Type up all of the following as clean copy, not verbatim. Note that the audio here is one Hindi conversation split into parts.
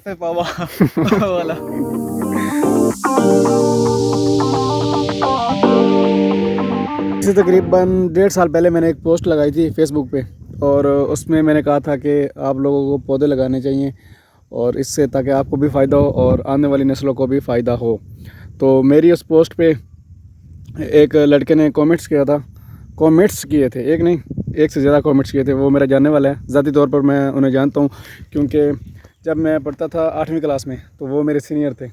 पे पावा वाला। इसे तकरीबन 1.5 साल पहले मैंने एक पोस्ट लगाई थी फेसबुक पे, और उसमें मैंने कहा था कि आप लोगों को पौधे लगाने चाहिए और इससे ताकि आपको भी फ़ायदा हो और आने वाली नस्लों को भी फ़ायदा हो। तो मेरी उस पोस्ट पे एक लड़के ने कमेंट्स किया था, कमेंट्स किए थे, एक नहीं एक से ज़्यादा कमेंट्स किए थे। वो मेरा जानने वाला है, ज़ाती तौर पर मैं उन्हें जानता हूँ क्योंकि जब मैं पढ़ता था 8वीं क्लास में तो वो मेरे सीनियर थे,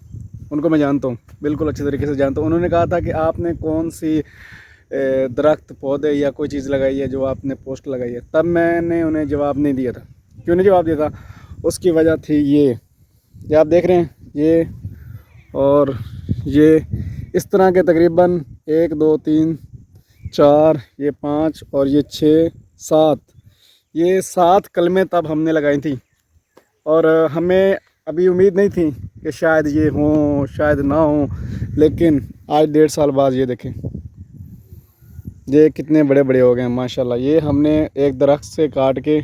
उनको मैं जानता हूँ, बिल्कुल अच्छे तरीके से जानता हूँ। उन्होंने कहा था कि आपने कौन सी दरख्त पौधे या कोई चीज़ लगाई है जो आपने पोस्ट लगाई है। तब मैंने उन्हें जवाब नहीं दिया था। क्यों नहीं जवाब दिया था? उसकी वजह थी ये आप देख रहे हैं, ये और ये इस तरह के तकरीबन 1 2 3 4 ये 5 और ये 6 7 ये 7 कलमें तब हमने लगाई थी, और हमें अभी उम्मीद नहीं थी कि शायद ये हों शायद ना हों, लेकिन आज 1.5 साल बाद ये देखें, ये कितने बड़े बड़े हो गए हैं माशाल्लाह। ये हमने एक दरख्त से काट के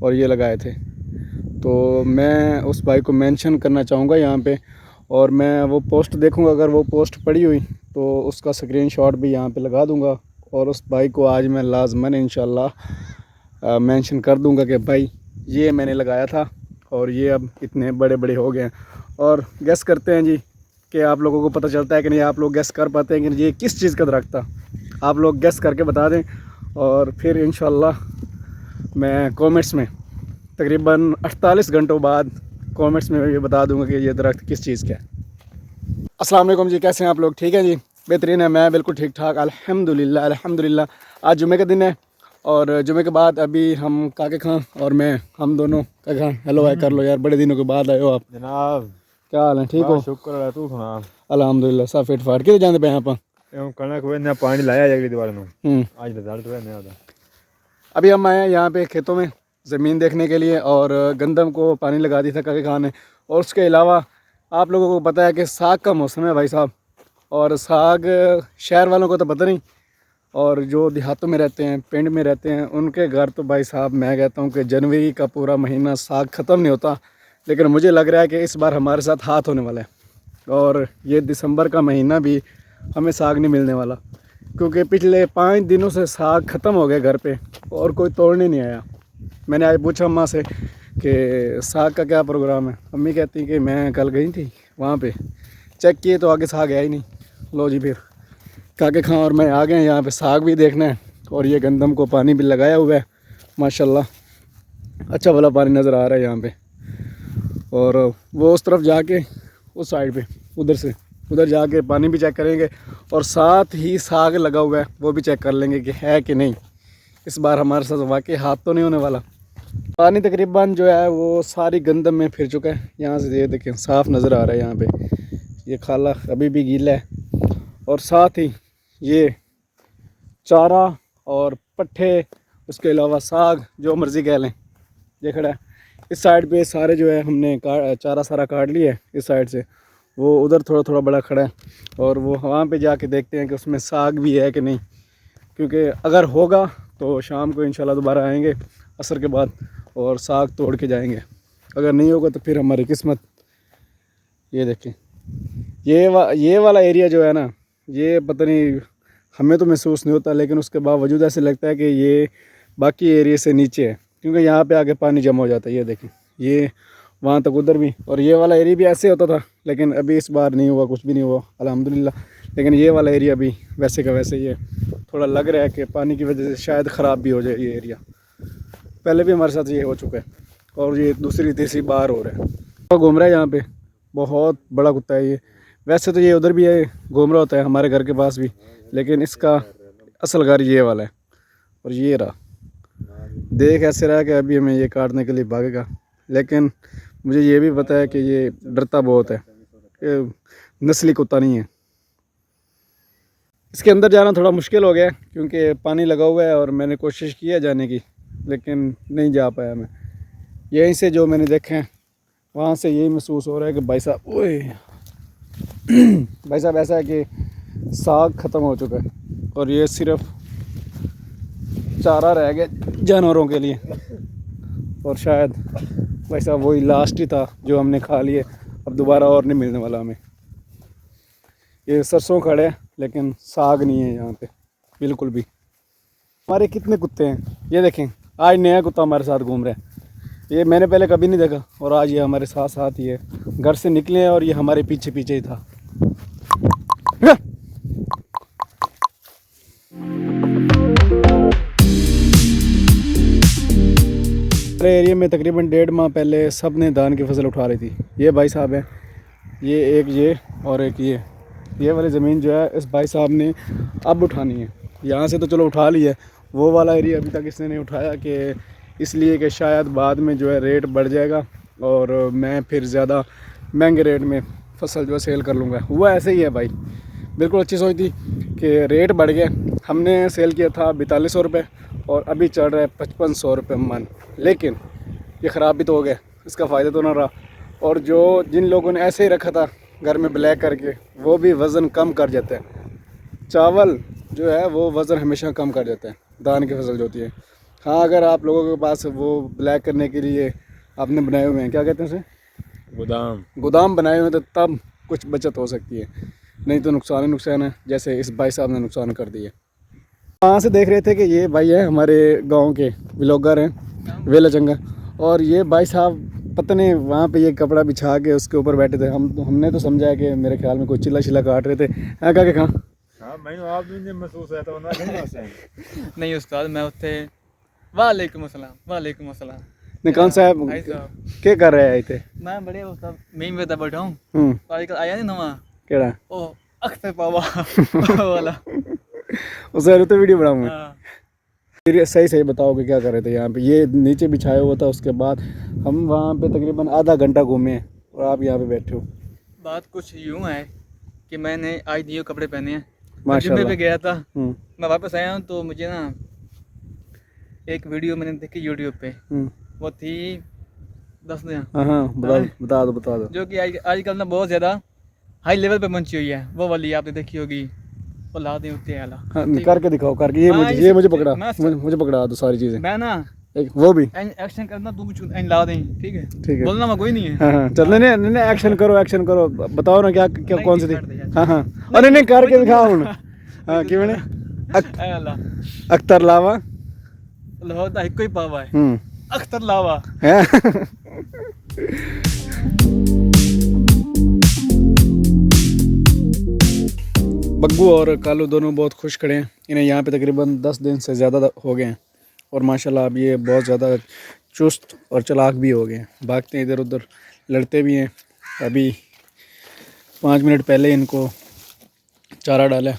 और ये लगाए थे। तो मैं उस भाई को मेंशन करना चाहूँगा यहाँ पे, और मैं वो पोस्ट देखूँगा, अगर वो पोस्ट पड़ी हुई तो उसका स्क्रीनशॉट भी यहाँ पे लगा दूँगा, और उस भाई को आज मैं लाजमन इंशाल्लाह मेंशन कर दूँगा कि भाई ये मैंने लगाया था और ये अब इतने बड़े बड़े हो गए हैं। और गेस करते हैं जी कि आप लोगों को पता चलता है कि नहीं, आप लोग गेस कर पाते हैं कि ये किस चीज़ का दरख्त था? आप लोग गेस करके बता दें, और फिर इंशाल्लाह मैं कमेंट्स में तकरीबन 48 घंटों बाद कमेंट्स में ये बता दूंगा कि ये दरख्त किस चीज़ का है। अस्सलाम वालेकुम जी, कैसे हैं आप लोग? ठीक है जी, बेहतरीन है, मैं बिल्कुल ठीक ठाक अल्हम्दुलिल्लाह अल्हम्दुलिल्लाह। आज जुमे का दिन है और जुमे के बाद अभी हम काके खां और मैं, हम दोनों काके खां हेलो हाय कर लो यार, बड़े दिनों के बाद आए हो आप। जनाब क्या हाल है? ठीक हो? शुक्र है, तू सुना? अल्हम्दुलिल्लाह सब फिट फाट। कितने जाते पे हैं आप? कनक ने पानी लाया है अगली दीवार में, आज रिजल्ट हुआ नहीं आता। अभी हम आए हैं यहाँ पे खेतों में ज़मीन देखने के लिए, और गंदम को पानी लगा दी था काके खान ने। और उसके अलावा आप लोगों को पता है कि साग का मौसम है भाई साहब, और साग शहर वालों को तो पता नहीं, और जो देहातों में रहते हैं पिंड में रहते हैं उनके घर तो भाई साहब मैं कहता हूँ कि जनवरी का पूरा महीना साग ख़त्म नहीं होता। लेकिन मुझे लग रहा है कि इस बार हमारे साथ हाथ होने वाला है, और ये दिसंबर का महीना भी हमें साग नहीं मिलने वाला, क्योंकि पिछले 5 दिनों से साग ख़त्म हो गया घर पे और कोई तोड़ने नहीं आया। मैंने आज पूछा अम्मा से कि साग का क्या प्रोग्राम है। अम्मी कहती कि मैं कल गई थी वहाँ पे, चेक किए तो आगे साग आया ही नहीं। लो जी, फिर काके खां और मैं आ गए यहाँ पे साग भी देखना है, और ये गंदम को पानी भी लगाया हुआ है माशाल्लाह, अच्छा भला पानी नज़र आ रहा है यहाँ पे। और वो उस तरफ जाके उस साइड पे उधर जाके पानी भी चेक करेंगे, और साथ ही साग लगा हुआ है वो भी चेक कर लेंगे कि है कि नहीं। इस बार हमारे साथ वाकई हाथ तो नहीं होने वाला। पानी तकरीबन जो है वो सारी गंदम में फिर चुका है। यहाँ से ये देखें साफ़ नज़र आ रहा है यहाँ पे, ये खाला अभी भी गीला है, और साथ ही ये चारा और पट्ठे, उसके अलावा साग जो मर्ज़ी कह लें, ये खड़ा है। इस साइड पे सारे जो है हमने चारा सारा काट लिया है इस साइड से, वो उधर थोड़ा थोड़ा बड़ा खड़ा है, और वो वहाँ पे जाके देखते हैं कि उसमें साग भी है कि नहीं, क्योंकि अगर होगा तो शाम को इंशाल्लाह दोबारा आएंगे असर के बाद और साग तोड़ के जाएंगे। अगर नहीं होगा तो फिर हमारी किस्मत। ये देखें ये वाला एरिया जो है ना, ये पता नहीं हमें तो महसूस नहीं होता, लेकिन उसके बावजूद ऐसे लगता है कि ये बाकी एरिया से नीचे है, क्योंकि यहाँ पे आगे पानी जमा हो जाता है। ये देखें, ये वहाँ तक उधर भी, और ये वाला एरिया भी ऐसे होता था, लेकिन अभी इस बार नहीं हुआ, कुछ भी नहीं हुआ अल्हम्दुलिल्लाह। लेकिन ये वाला एरिया भी वैसे का वैसे ही है। थोड़ा लग रहा है कि पानी की वजह से शायद ख़राब भी हो जाए ये एरिया। पहले भी हमारे साथ ये हो चुका है, और ये दूसरी तीसरी बार हो रहा है। तो घूम रहा है यहाँ पे, बहुत बड़ा कुत्ता है ये। वैसे तो ये उधर भी है, घूम रहा होता है हमारे घर के पास भी, लेकिन इसका असल घर ये वाला है। और ये रहा, देख ऐसे रहा कि अभी हमें ये काटने के लिए भागेगा, लेकिन मुझे ये भी पता है कि ये डरता बहुत है, ये नस्ली कुत्ता नहीं है। इसके अंदर जाना थोड़ा मुश्किल हो गया क्योंकि पानी लगा हुआ है, और मैंने कोशिश की है जाने की, लेकिन नहीं जा पाया मैं। यहीं से जो मैंने देखे हैं वहाँ से यही महसूस हो रहा है कि भाई साहब ओए भाई साहब ऐसा है कि साग ख़त्म हो चुका है, और ये सिर्फ चारा रह गया जानवरों के लिए, और शायद भाई साहब वही लास्ट ही था जो हमने खा लिए, अब दोबारा और नहीं मिलने वाला हमें। ये सरसों खड़े हैं लेकिन साग नहीं है यहाँ पे बिल्कुल भी। हमारे कितने कुत्ते हैं ये देखें, आज नया कुत्ता हमारे साथ घूम रहा है। ये मैंने पहले कभी नहीं देखा और आज ये हमारे साथ साथ ही है। घर से निकले हैं और ये हमारे पीछे पीछे ही था। हमारे एरिया में तकरीबन 1.5 माह पहले सब ने धान की फसल उठा रही थी। ये भाई साहब हैं, ये एक ये और एक ये वाली ज़मीन जो है इस भाई साहब ने अब उठानी है। यहाँ से तो चलो उठा ली है, वो वाला एरिया अभी तक इसने नहीं उठाया कि इसलिए कि शायद बाद में जो है रेट बढ़ जाएगा और मैं फिर ज़्यादा महंगे रेट में फसल जो है सेल कर लूँगा। हुआ ऐसे ही है भाई, बिल्कुल अच्छी सोच थी कि रेट बढ़ गया। हमने सेल किया था 4200 रुपये और अभी चल रहा है 5500 रुपये मन। लेकिन ये ख़राब भी तो हो गया, इसका फ़ायदा तो ना रहा। और जो जिन लोगों ने ऐसे ही रखा था घर में ब्लैक करके, वो भी वज़न कम कर जाते हैं। चावल जो है वो वज़न हमेशा कम कर देते हैं, धान की फसल जो होती है। हाँ, अगर आप लोगों के पास वो ब्लैक करने के लिए आपने बनाए हुए हैं, क्या कहते हैं उसे, गोदाम बनाए हुए हैं, तो तब कुछ बचत हो सकती है, नहीं तो नुकसान ही नुकसान है, जैसे इस भाई साहब ने नुकसान कर दिया। वहाँ से देख रहे थे कि ये भाई है हमारे गांव के व्लॉगर हैं, वेला चंगा, और ये भाई साहब पता नहीं वहाँ पे ये कपड़ा बिछा के उसके ऊपर बैठे थे। हमने तो समझा कि मेरे ख्याल में कोई चिल्ला चिल्ला काट रहे थे। हाँ क्या कहाँ महसूस है तो नहीं उस्ताद, मैं उत्थे वालेकुम अस्सलाम वालेकुम अस्सलाम। नहीं कौन सा भाई साहब क्या कर रहे हैं थे? मैं बड़े उस्ताद मैं भी बैठा हूँ। आजकल आया नहीं नवा केड़ा ओ अख्तर पावा वाला उसे तो वीडियो बनाऊंगा। हाँ। फिर सही बताओ कि क्या कर रहे थे यहाँ पे? ये नीचे बिछाया हुआ था, उसके बाद हम वहाँ पे तकरीबन आधा घंटा घूमे और आप यहाँ पे बैठे हो। बात कुछ यूँ है कि मैंने आज दिए कपड़े पहने हैं, माशाल्लाह। जुम्मे पे गया था, मैं वापस आया हूँ तो मुझे ना एक वीडियो मैंने देखी यूट्यूब पे, वो थी 10 दिन। हाँ बता दो जो कि आजकल ना बहुत ज़्यादा हाई लेवल पे पहुंची हुई है, वो वाली आपने देखी होगी, वो ला दें उतने आला। हाँ, करके दिखाओ करके। ये मुझे पकड़ा, मुझे पकड़ा दो सारी चीजें। मैं ना एक वो भी एक्शन करना, तू भी ला दें, ठीक है? बोलना मैं कोई नहीं है। हाँ चल नहीं एक्शन करो बताओ ना क्या कौन सी थी। हाँ अरे नहीं करके दिखाओ ना। हाँ क्यों अख्तर लावा लाहौर एक ही पावा है, अख्तर लावा। बग्गू और कालू दोनों बहुत खुश खड़े हैं। इन्हें यहाँ पे तकरीबन 10 दिन से ज़्यादा हो गए हैं और माशाल्लाह अब ये बहुत ज़्यादा चुस्त और चालाक भी हो गए हैं, भागते हैं इधर उधर, लड़ते भी हैं। अभी 5 मिनट पहले इनको चारा डाला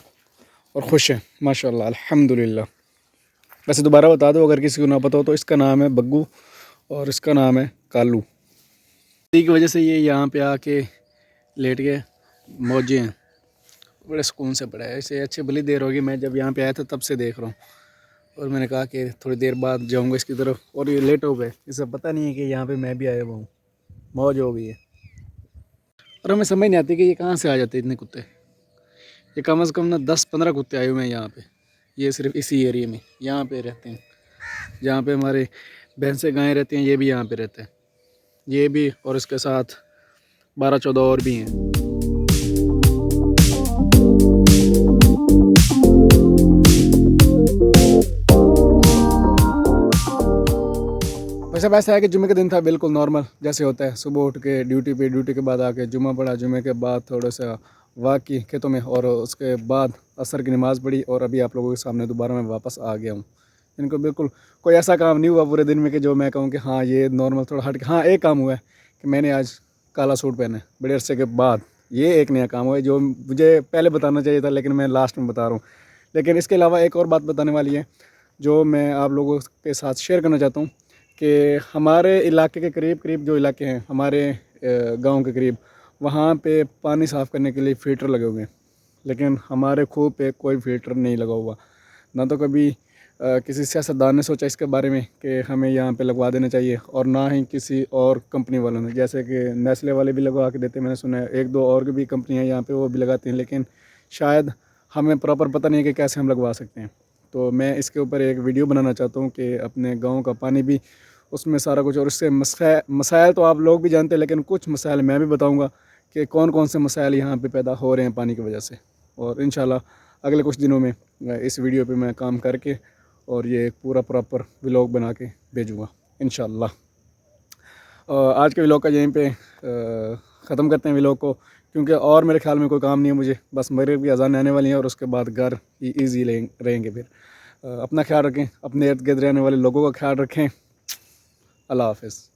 और खुश है माशाल्लाह अल्हम्दुलिल्लाह। वैसे दोबारा बता दो अगर किसी को ना पता हो तो, इसका नाम है बग्गू और इसका नाम है कालू। इसी की वजह से ये यहाँ पे आके लेट गए, मौजे हैं, बड़े सुकून से पड़ा है। इसे अच्छी भली देर होगी, मैं जब यहाँ पे आया था तब से देख रहा हूँ और मैंने कहा कि थोड़ी देर बाद जाऊँगा इसकी तरफ, और ये लेट हो गए। इसे पता नहीं है कि यहाँ पे मैं भी आया हुआ हूँ, मौज हो गई है। और हमें समझ नहीं आती कि ये कहाँ से आ जाते इतने कुत्ते। ये कम से कम ना 10-15 कुत्ते आए हुए हैं यहाँ पे, ये सिर्फ इसी एरिया में यहाँ पे रहते हैं। जहाँ पे हमारे भैंसें गायें रहती हैं ये भी यहाँ पे रहते हैं, ये भी, और इसके साथ 12-14 और भी हैं। वैसे ऐसा है कि जुम्मे का दिन था, बिल्कुल नॉर्मल जैसे होता है। सुबह उठ के ड्यूटी के बाद आके जुम्मा पढ़ा, जुम्मे के बाद थोड़ा सा वॉक की खेतों में, और उसके बाद असर की नमाज़ पढ़ी और अभी आप लोगों के सामने दोबारा मैं वापस आ गया हूँ। इनको बिल्कुल कोई ऐसा काम नहीं हुआ पूरे दिन में कि जो मैं कहूँ कि हाँ ये नॉर्मल थोड़ा हट के। हाँ एक काम हुआ है कि मैंने आज काला सूट पहना है बड़े अरसे के बाद, ये एक नया काम हुआ है जो मुझे पहले बताना चाहिए था लेकिन मैं लास्ट में बता रहा हूँ। लेकिन इसके अलावा एक और बात बताने वाली है जो मैं आप लोगों के साथ शेयर करना चाहता हूँ कि हमारे इलाके के करीब जो इलाके हैं हमारे गांव के करीब, वहाँ पे पानी साफ़ करने के लिए फ़िल्टर लगे हुए हैं, लेकिन हमारे खूह पे कोई फ़िल्टर नहीं लगा हुआ। ना तो कभी किसी सियासतदान ने सोचा इसके बारे में कि हमें यहाँ पे लगवा देना चाहिए, और ना ही किसी और कंपनी वालों ने, जैसे कि नेस्ले वाले भी लगवा के देते, मैंने सुना है 1-2 और भी कंपनियाँ यहाँ पे वो भी लगाती हैं, लेकिन शायद हमें प्रॉपर पता नहीं है कि कैसे हम लगवा सकते हैं। तो मैं इसके ऊपर एक वीडियो बनाना चाहता हूँ कि अपने गाँव का पानी भी उसमें सारा कुछ, और इससे मसाइल तो आप लोग भी जानते हैं, लेकिन कुछ मसाइल मैं भी बताऊँगा कि कौन कौन से मसाइल यहाँ पे पैदा हो रहे हैं पानी की वजह से। और इंशाल्लाह अगले कुछ दिनों में इस वीडियो पे मैं काम करके और ये एक पूरा प्रॉपर व्लॉग बना के भेजूँगा इंशाल्लाह। आज के व्लॉग का यहीं पे ख़त्म करते हैं व्लॉग को, क्योंकि और मेरे ख्याल में कोई काम नहीं है मुझे, बस मगरिब की अज़ान आने वाली है और उसके बाद घर ही ईजी रहेंगे। फिर अपना ख्याल रखें, अपने इर्द गिर्द रहने वाले लोगों का ख्याल रखें। अल्लाह हाफ़िज़।